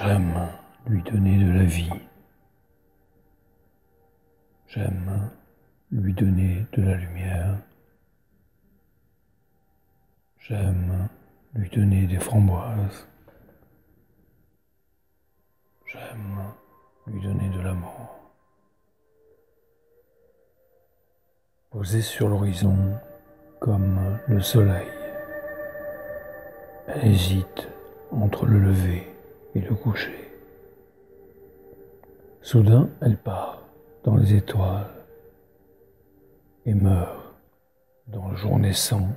J'aime lui donner de la vie. J'aime lui donner de la lumière. J'aime lui donner des framboises. J'aime lui donner de l'amour. Posée sur l'horizon comme le soleil, elle hésite entre le lever et le coucher. Soudain, elle part dans les étoiles et meurt dans le jour naissant.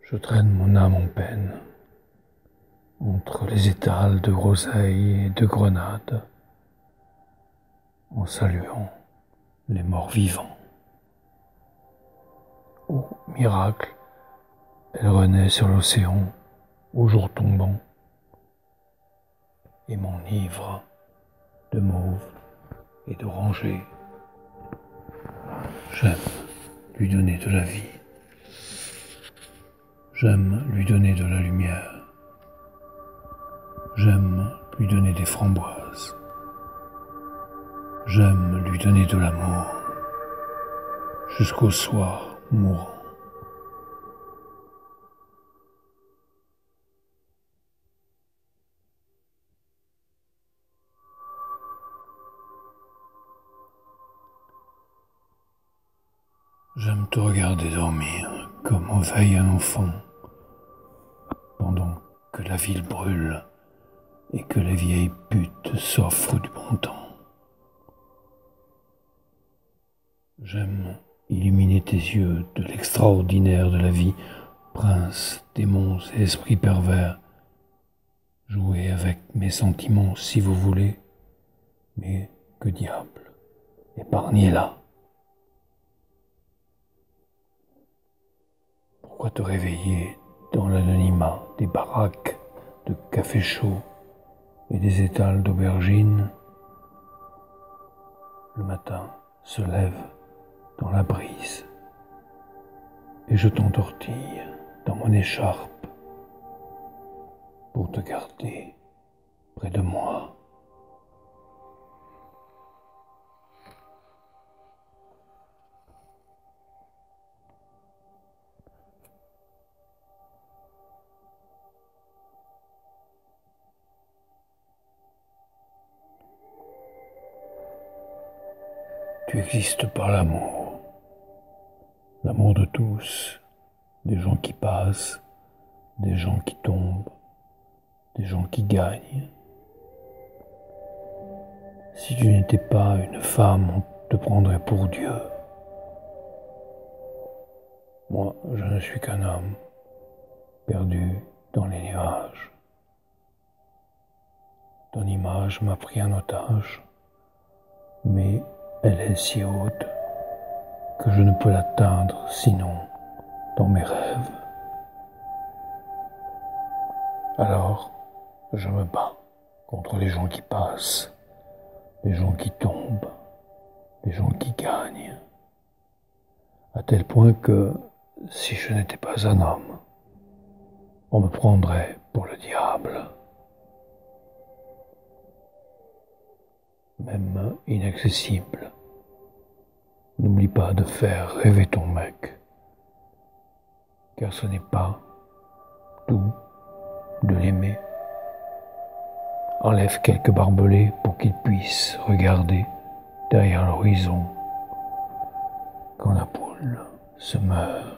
Je traîne mon âme en peine entre les étals de groseilles et de grenades, en saluant les morts vivants. Ô miracle, elle renaît sur l'océan au jour tombant et m'enivre de mauve et d'oranger. J'aime lui donner de la vie. J'aime lui donner de la lumière. J'aime lui donner des framboises. J'aime lui donner de l'amour jusqu'au soir mourant. J'aime te regarder dormir comme on veille un enfant, pendant que la ville brûle et que les vieilles putes s'offrent du bon temps. J'aime illuminer tes yeux de l'extraordinaire de la vie, prince, démons et esprits pervers. Jouer avec mes sentiments si vous voulez, mais que diable, épargnez-la. Pourquoi te réveiller dans l'anonymat des baraques de café chaud et des étals d'aubergines? Le matin se lève dans la brise et je t'entortille dans mon écharpe pour te garder près de moi. Tu existes par l'amour de tous, des gens qui passent, des gens qui tombent, des gens qui gagnent. Si tu n'étais pas une femme, on te prendrait pour Dieu. Moi, je ne suis qu'un homme, perdu dans les nuages. Ton image m'a pris en otage, mais elle est si haute que je ne peux l'atteindre sinon dans mes rêves. Alors, je me bats contre les gens qui passent, les gens qui tombent, les gens qui gagnent, à tel point que, si je n'étais pas un homme, on me prendrait pour le diable. Même inaccessible, n'oublie pas de faire rêver ton mec, car ce n'est pas tout de l'aimer. Enlève quelques barbelés pour qu'il puisse regarder derrière l'horizon quand la poule se meurt.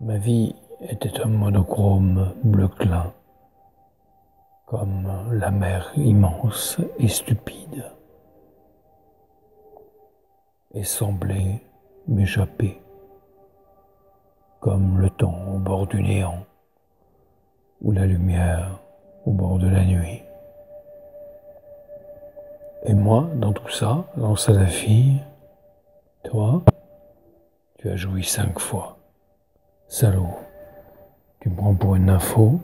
Ma vie était un monochrome bleu clin, comme la mer immense et stupide, et semblait m'échapper, comme le temps au bord du néant, ou la lumière au bord de la nuit. Et moi, dans tout ça, lança la fille, toi, tu as joui 5 fois. Salaud, tu me prends pour une nympho?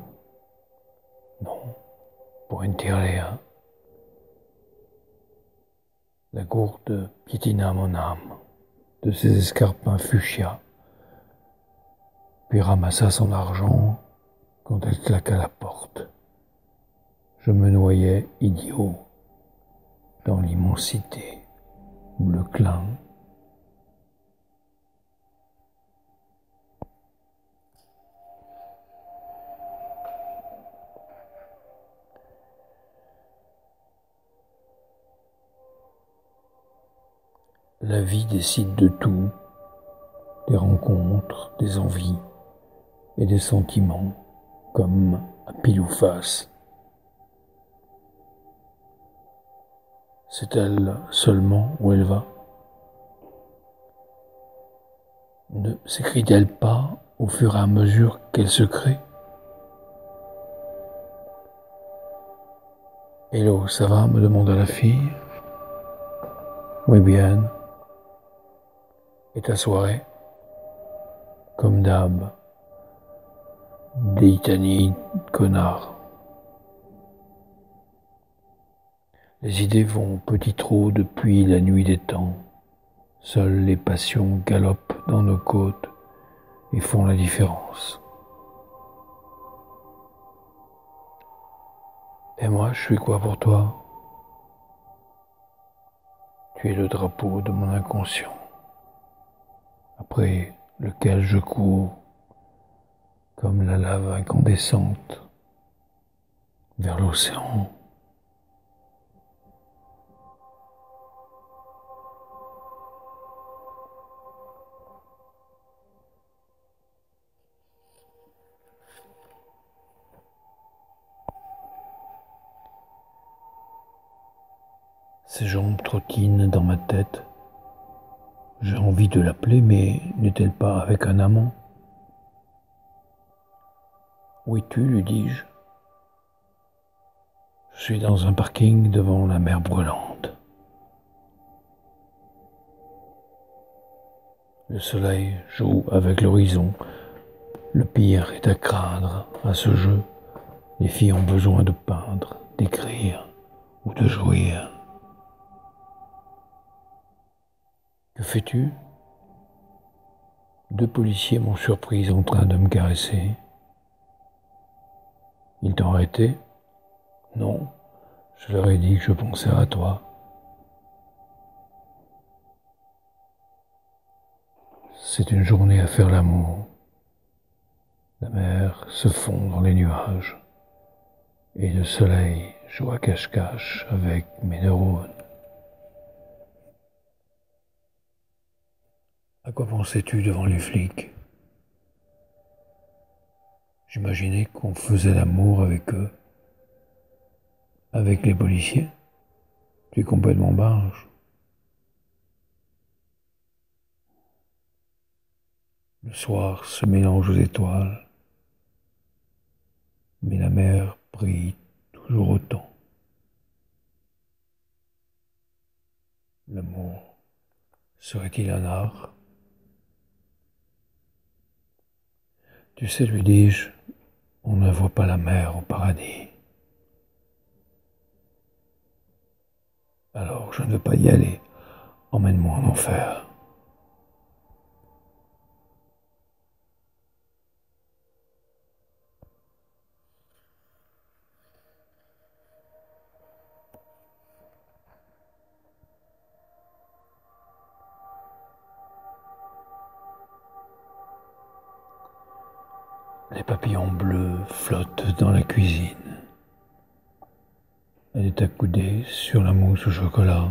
Non, pour une tire-léa. La gourde piétina mon âme de ses escarpins fuchsia, puis ramassa son argent quand elle claqua la porte. Je me noyais idiot dans l'immensité bleu clin. La vie décide de tout, des rencontres, des envies et des sentiments, comme à pile ou face. C'est elle seulement où elle va? Ne s'écrie-t-elle pas au fur et à mesure qu'elle se crée? Hello, ça va? Me demanda la fille. Oui bien. Et ta soirée? Comme d'hab. Déitanie, connard. Les idées vont petit trot depuis la nuit des temps. Seules les passions galopent dans nos côtes et font la différence. Et moi, je suis quoi pour toi? Tu es le drapeau de mon inconscient, après lequel je cours comme la lave incandescente vers l'océan. Ses jambes trottinent dans ma tête. J'ai envie de l'appeler, mais n'est-elle pas avec un amant? Où es-tu, lui dis-je. Je suis dans un parking devant la mer brûlante. Le soleil joue avec l'horizon. Le pire est à craindre à ce jeu. Les filles ont besoin de peindre, d'écrire ou de jouir. Que fais-tu? Deux policiers m'ont surprise en train de me caresser. Ils t'ont arrêté? Non, je leur ai dit que je pensais à toi. C'est une journée à faire l'amour. La mer se fond dans les nuages et le soleil joue à cache-cache avec mes neurones. À quoi pensais-tu devant les flics? J'imaginais qu'on faisait l'amour avec eux. Avec les policiers? Tu es complètement barge. Le soir se mélange aux étoiles, mais la mer brille toujours autant. L'amour serait-il un art? Tu sais, lui dis-je, on ne voit pas la mer au paradis. Alors je ne veux pas y aller. Emmène-moi en enfer. Les papillons bleus flottent dans la cuisine. Elle est accoudée sur la mousse au chocolat.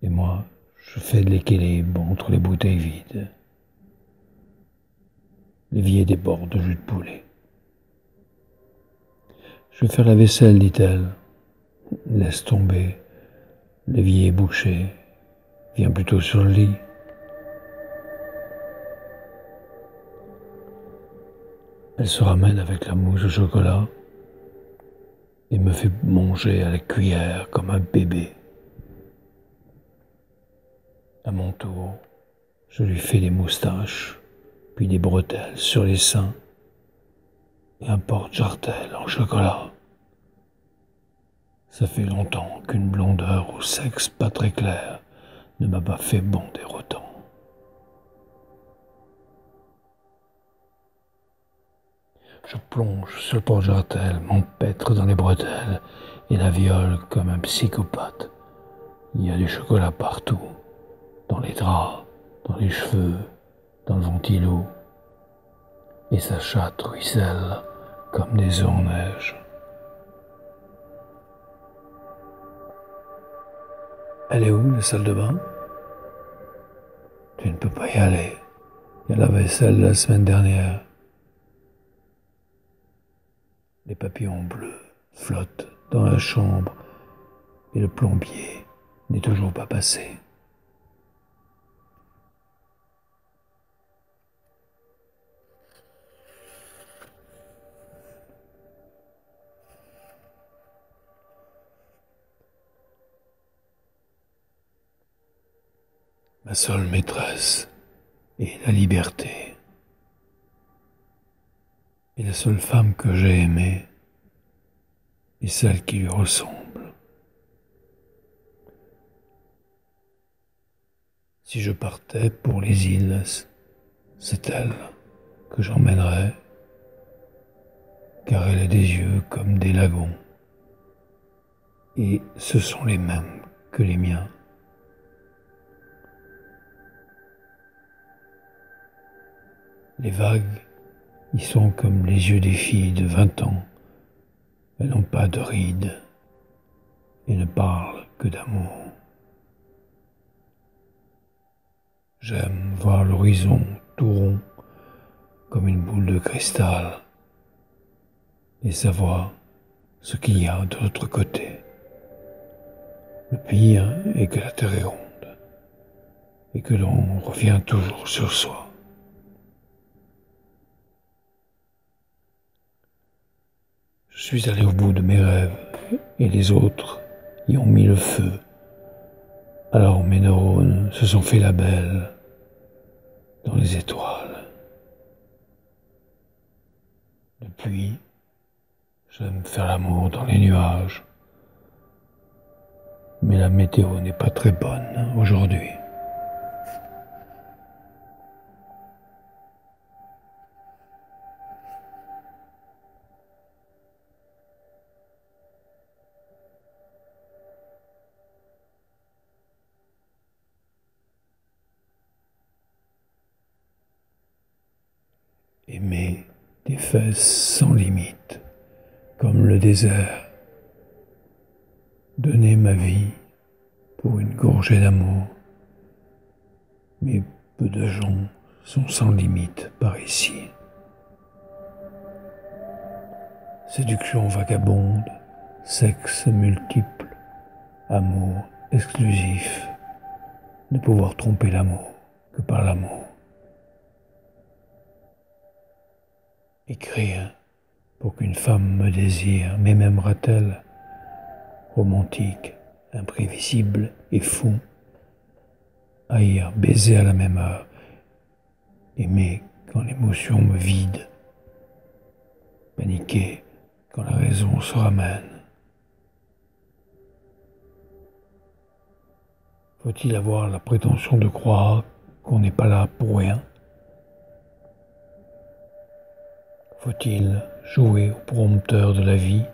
Et moi, je fais de l'équilibre entre les bouteilles vides. L'évier déborde de jus de poulet. Je vais faire la vaisselle, dit-elle. Laisse tomber. L'évier est bouché. Viens plutôt sur le lit. Elle se ramène avec la mousse au chocolat et me fait manger à la cuillère comme un bébé. À mon tour, je lui fais des moustaches, puis des bretelles sur les seins et un porte-jartel en chocolat. Ça fait longtemps qu'une blondeur au sexe pas très clair ne m'a pas fait bonder autant. Je plonge sur le porte-jartel, m'empêtre dans les bretelles et la viole comme un psychopathe. Il y a du chocolat partout, dans les draps, dans les cheveux, dans le ventilo, et sa chatte ruisselle comme des œufs en neige. Elle est où, la salle de bain? Tu ne peux pas y aller. Il y a la vaisselle la semaine dernière. Les papillons bleus flottent dans la chambre et le plombier n'est toujours pas passé. Ma seule maîtresse est la liberté. Et la seule femme que j'ai aimée est celle qui lui ressemble. Si je partais pour les îles, c'est elle que j'emmènerais, car elle a des yeux comme des lagons, et ce sont les mêmes que les miens. Les vagues y sont comme les yeux des filles de 20 ans. Elles n'ont pas de rides et ne parlent que d'amour. J'aime voir l'horizon tout rond comme une boule de cristal et savoir ce qu'il y a de l'autre côté. Le pire est que la terre est ronde et que l'on revient toujours sur soi. Je suis allé au bout de mes rêves et les autres y ont mis le feu. Alors mes neurones se sont fait la belle dans les étoiles. Depuis, j'aime faire l'amour dans les nuages. Mais la météo n'est pas très bonne aujourd'hui. Aimer des fesses sans limite, comme le désert. Donner ma vie pour une gorgée d'amour. Mais peu de gens sont sans limite par ici. Séduction vagabonde, sexe multiple, amour exclusif, ne pouvoir tromper l'amour que par l'amour. Écrire pour qu'une femme me désire, mais m'aimera-t-elle? Romantique, imprévisible et fou. Haïr, baiser à la même heure. Aimer quand l'émotion me vide. Paniquer quand la raison se ramène. Faut-il avoir la prétention de croire qu'on n'est pas là pour rien? Faut-il jouer au prompteur de la vie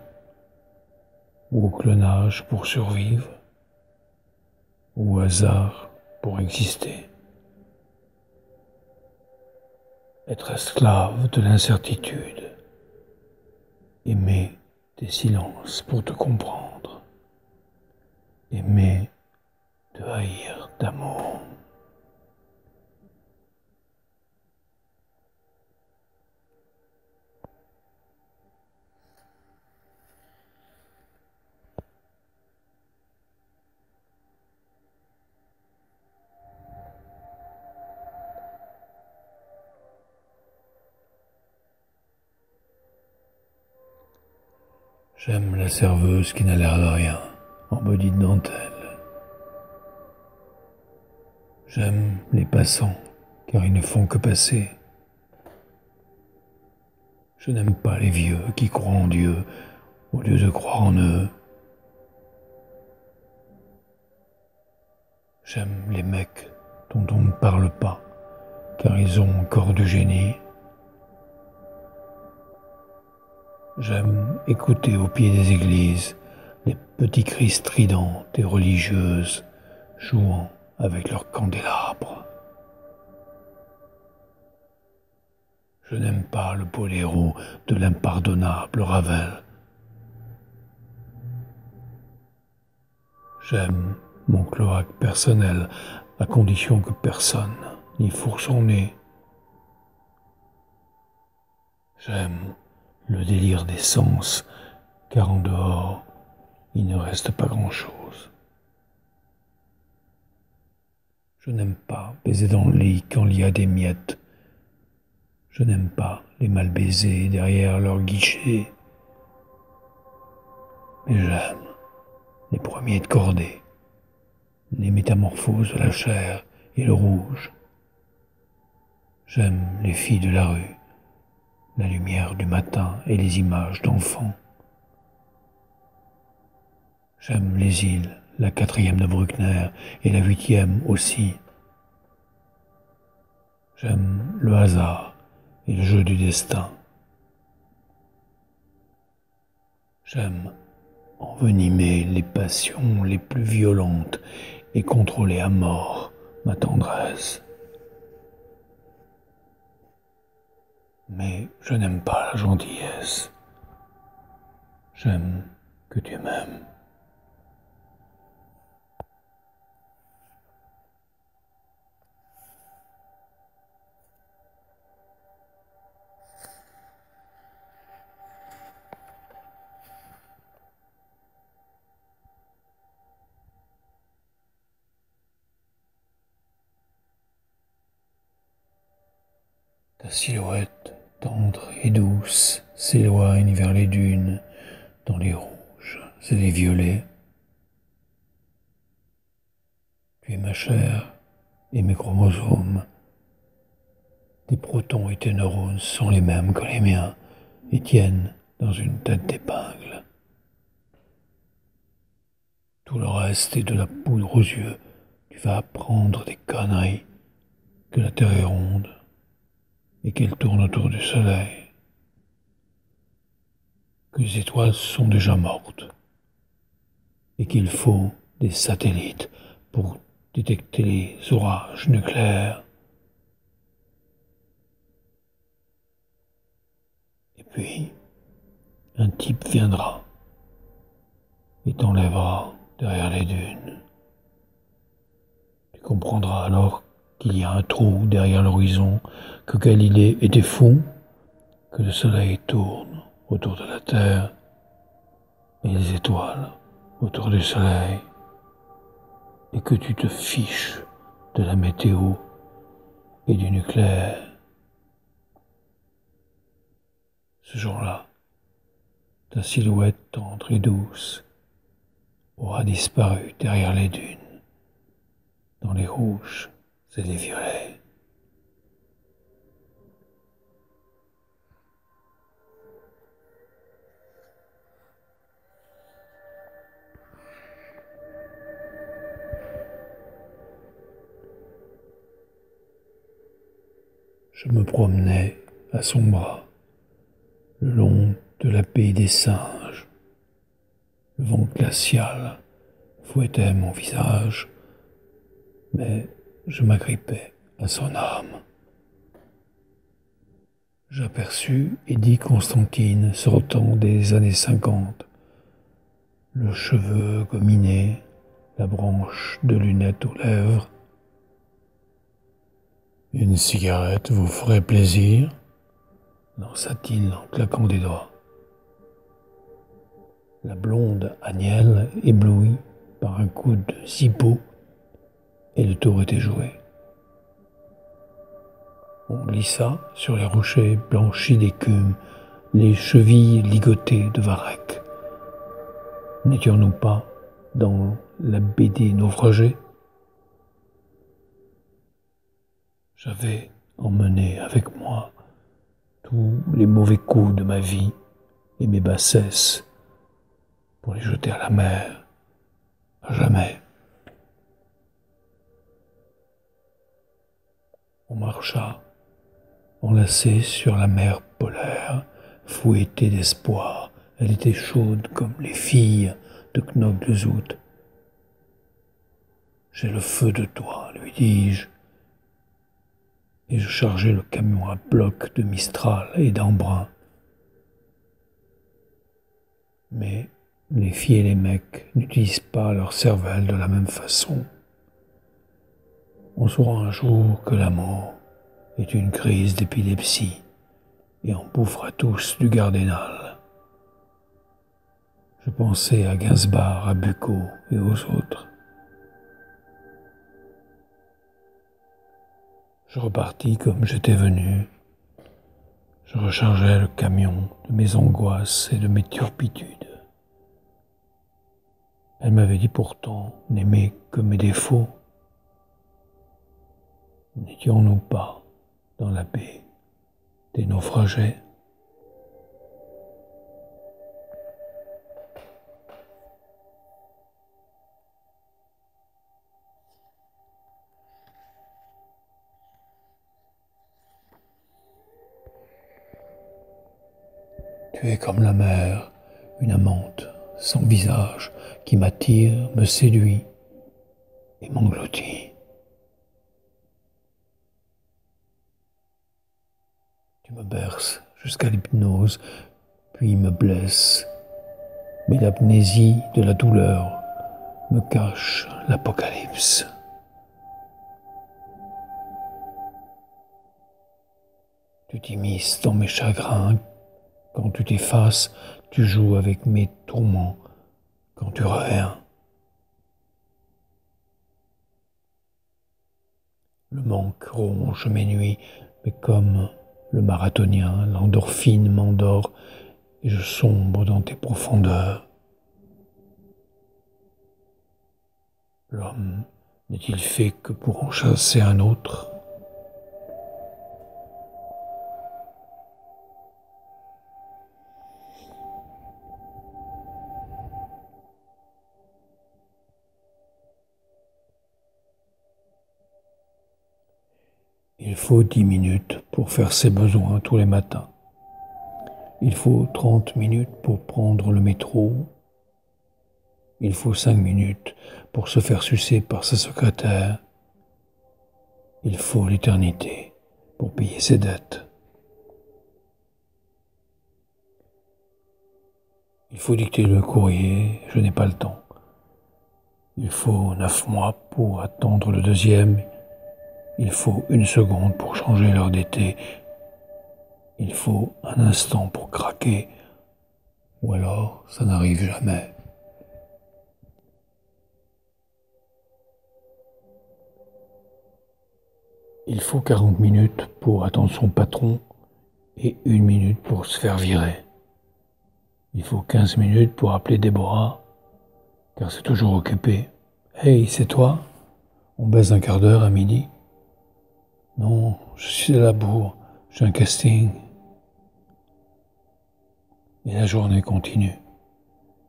ou au clonage pour survivre, ou au hasard pour exister? Être esclave de l'incertitude, aimer tes silences pour te comprendre, aimer te haïr d'amour. J'aime la serveuse qui n'a l'air de rien, en body de dentelle. J'aime les passants, car ils ne font que passer. Je n'aime pas les vieux qui croient en Dieu au lieu de croire en eux. J'aime les mecs dont on ne parle pas, car ils ont encore du génie. J'aime écouter au pied des églises les petits cris stridents des religieuses jouant avec leurs candélabres. Je n'aime pas le boléro de l'impardonnable Ravel. J'aime mon cloaque personnel à condition que personne n'y fourre son nez. J'aime le délire des sens, car en dehors, il ne reste pas grand-chose. Je n'aime pas baiser dans le lit quand il y a des miettes. Je n'aime pas les mal baisers derrière leur guichet. Mais j'aime les premiers de cordée, les métamorphoses de la chair et le rouge. J'aime les filles de la rue, la lumière du matin et les images d'enfants. J'aime les îles, la 4e de Bruckner et la 8e aussi. J'aime le hasard et le jeu du destin. J'aime envenimer les passions les plus violentes et contrôler à mort ma tendresse. Mais je n'aime pas la gentillesse. J'aime que tu m'aimes. Ta silhouette tendre et douce s'éloigne vers les dunes, dans les rouges et les violets. Tu es ma chair et mes chromosomes. Tes protons et tes neurones sont les mêmes que les miens et tiennent dans une tête d'épingle. Tout le reste est de la poudre aux yeux. Tu vas apprendre des conneries, que la Terre est ronde et qu'elle tourne autour du Soleil, que les étoiles sont déjà mortes et qu'il faut des satellites pour détecter les orages nucléaires. Et puis, un type viendra et t'enlèvera derrière les dunes. Tu comprendras alors qu'il y a un trou derrière l'horizon, que Galilée était fou, que le soleil tourne autour de la Terre et les étoiles autour du soleil, et que tu te fiches de la météo et du nucléaire. Ce jour-là, ta silhouette tendre et douce aura disparu derrière les dunes, dans les rouges et les violets. Je me promenais à son bras, le long de la baie des singes. Le vent glacial fouettait mon visage, mais je m'agrippais à son âme. J'aperçus Eddie Constantine sortant des années 50, le cheveu gominé, la branche de lunettes aux lèvres. Une cigarette vous ferait plaisir, lança-t-il en claquant des doigts. La blonde Agnelle, éblouie par un coup de zippo, et le tour était joué. On glissa sur les rochers blanchis d'écume, les chevilles ligotées de varech. N'étions-nous pas dans la baie des naufragés? J'avais emmené avec moi tous les mauvais coups de ma vie et mes bassesses pour les jeter à la mer, à jamais. marcha, enlacée sur la mer polaire, fouettée d'espoir. Elle était chaude comme les filles de Knock-de-Zout. « J'ai le feu de toi, lui dis-je, et je chargeai le camion à bloc de Mistral et d'Embrun. Mais les filles et les mecs n'utilisent pas leur cervelle de la même façon. On saura un jour que l'amour est une crise d'épilepsie et on bouffera tous du Gardénal. Je pensais à Gainsbourg, à Bucco et aux autres. Je repartis comme j'étais venu. Je rechargeai le camion de mes angoisses et de mes turpitudes. Elle m'avait dit pourtant n'aimer que mes défauts. N'étions-nous pas dans la baie des naufragés? Tu es comme la mer, une amante sans visage qui m'attire, me séduit et m'engloutit. Tu me berces jusqu'à l'hypnose, puis me blesses, mais l'amnésie de la douleur me cache l'apocalypse. Tu t'immisces dans mes chagrins. Quand tu t'effaces, tu joues avec mes tourments. Quand tu reviens, le manque ronge mes nuits, mais comme le marathonien, l'endorphine m'endort et je sombre dans tes profondeurs. L'homme n'est-il fait que pour en chasser un autre? Il faut 10 minutes pour faire ses besoins tous les matins. Il faut 30 minutes pour prendre le métro. Il faut 5 minutes pour se faire sucer par sa secrétaire. Il faut l'éternité pour payer ses dettes. Il faut dicter le courrier, je n'ai pas le temps. Il faut 9 mois pour attendre le deuxième. Il faut 1 seconde pour changer l'heure d'été. Il faut un instant pour craquer. Ou alors, ça n'arrive jamais. Il faut 40 minutes pour attendre son patron et 1 minute pour se faire virer. Il faut 15 minutes pour appeler Déborah, car c'est toujours occupé. Hey, c'est toi? On baise un quart d'heure à midi? Non, je suis à la bourre, j'ai un casting. Et la journée continue,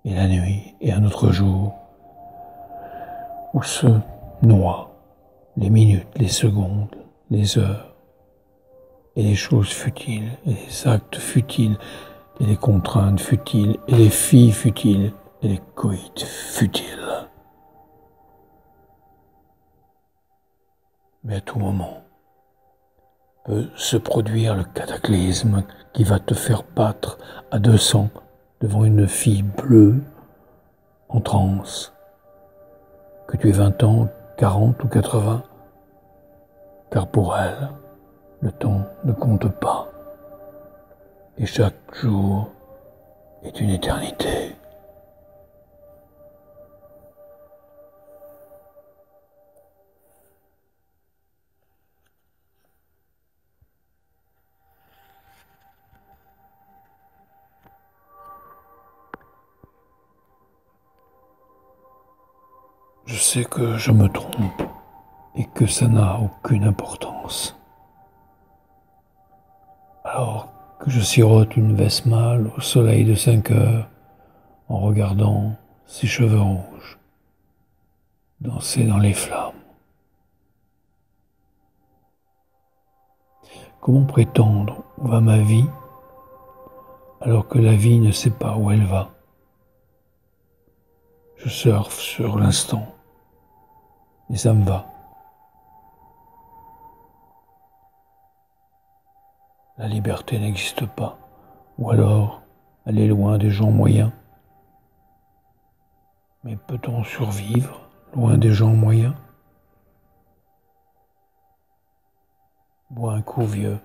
et la nuit, et un autre jour, où se noient les minutes, les secondes, les heures, et les choses futiles, et les actes futiles, et les contraintes futiles, et les filles futiles, et les coïts futiles. Mais à tout moment peut se produire le cataclysme qui va te faire battre à 200 devant une fille bleue en transe, que tu aies 20 ans, 40 ou 80, car pour elle, le temps ne compte pas, et chaque jour est une éternité. Je sais que je me trompe et que ça n'a aucune importance. Alors que je sirote une Vestmal au soleil de 5 heures en regardant ses cheveux rouges danser dans les flammes. Comment prétendre où va ma vie alors que la vie ne sait pas où elle va? Je surfe sur l'instant et ça me va. La liberté n'existe pas, ou alors elle est loin des gens moyens. Mais peut-on survivre loin des gens moyens? Bois un coup, vieux,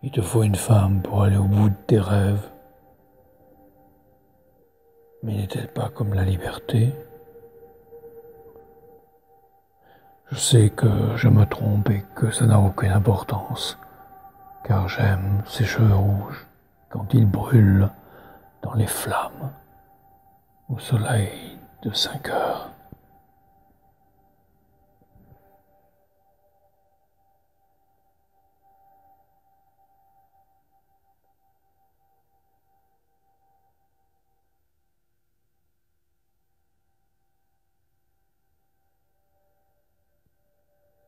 il te faut une femme pour aller au bout de tes rêves. Mais n'est-elle pas comme la liberté? Je sais que je me trompe et que ça n'a aucune importance, car j'aime ses cheveux rouges quand ils brûlent dans les flammes au soleil de 5 heures.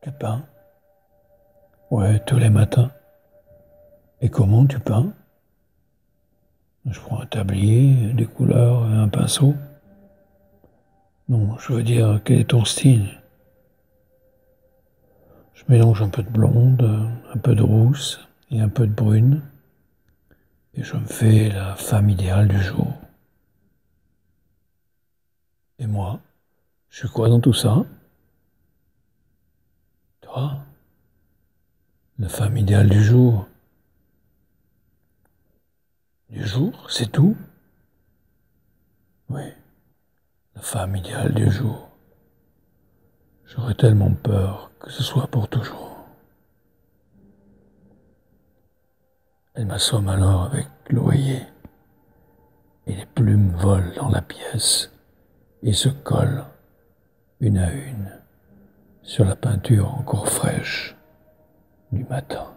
Tu peins? Ouais, tous les matins. Et comment tu peins? Je prends un tablier, des couleurs et un pinceau. Non, je veux dire, quel est ton style? Je mélange un peu de blonde, un peu de rousse et un peu de brune. Et je me fais la femme idéale du jour. Et moi, je suis quoi dans tout ça? Toi, la femme idéale du jour. Du jour, c'est tout? Oui, la femme idéale du jour. J'aurais tellement peur que ce soit pour toujours. Elle m'assomme alors avec l'oreiller, et les plumes volent dans la pièce et se collent une à une sur la peinture encore fraîche du matin.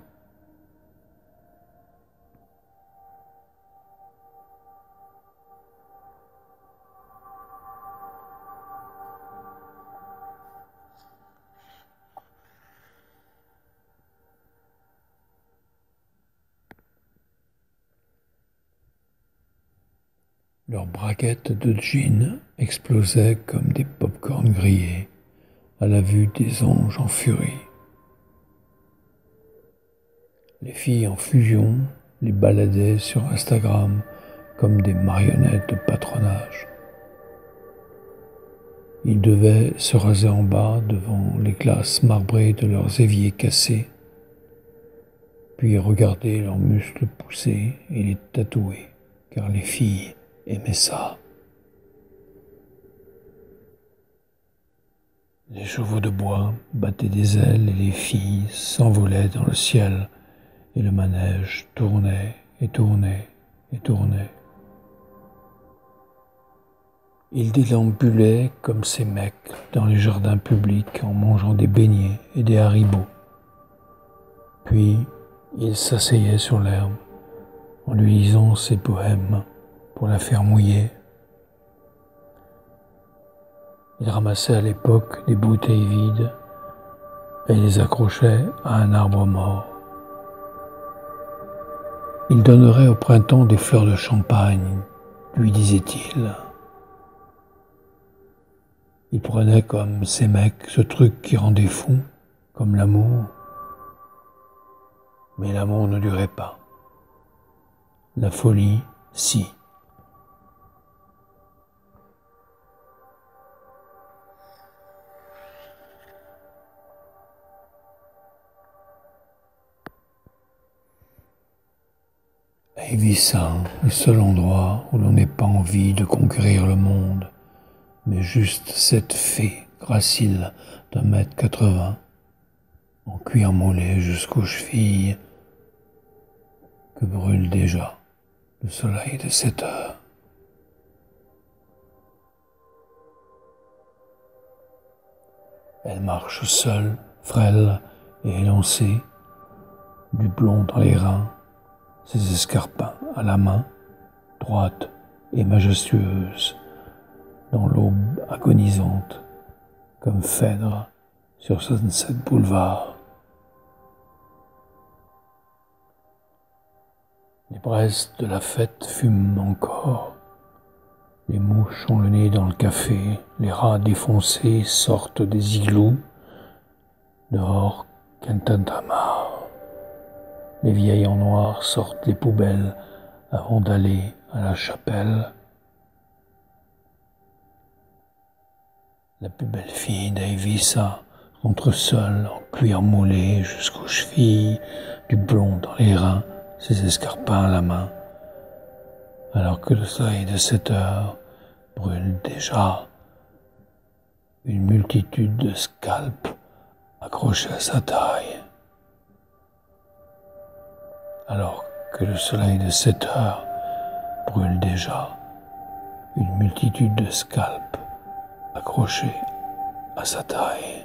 Leurs braguettes de gin explosaient comme des pop-corn grillés à la vue des anges en furie. Les filles en fusion les baladaient sur Instagram comme des marionnettes de patronage. Ils devaient se raser en bas devant les glaces marbrées de leurs éviers cassés, puis regarder leurs muscles pousser et les tatouer, car les filles aimaient ça. Les chevaux de bois battaient des ailes et les filles s'envolaient dans le ciel et le manège tournait et tournait et tournait. Ils déambulaient comme ces mecs dans les jardins publics en mangeant des beignets et des haribots. Puis ils s'asseyaient sur l'herbe en lui lisant ses poèmes pour la faire mouiller. Il ramassait à l'époque des bouteilles vides et les accrochait à un arbre mort. Il donnerait au printemps des fleurs de champagne, lui disait-il. Il prenait comme ces mecs ce truc qui rendait fou, comme l'amour. Mais l'amour ne durait pas. La folie, si. À Ibiza, le seul endroit où l'on n'ait pas envie de conquérir le monde, mais juste cette fée gracile d'1,80 m, en cuir mollé jusqu'aux chevilles, que brûle déjà le soleil de 7 heures. Elle marche seule, frêle et élancée, du blond dans les reins, ses escarpins à la main, droite et majestueuse, dans l'aube agonisante, comme Phèdre sur Sunset Boulevard. Les braises de la fête fument encore. Les mouches ont le nez dans le café. Les rats défoncés sortent des igloos. Dehors, Quentin-Tamar. Les vieilles en noir sortent les poubelles avant d'aller à la chapelle. La plus belle fille d'Aivissa rentre seule en cuir moulé jusqu'aux chevilles, du blond dans les reins, ses escarpins à la main, alors que le soleil de 7 heures brûle déjà une multitude de scalps accrochés à sa taille. Alors que le soleil de 7 heures brûle déjà une multitude de scalps accrochés à sa taille.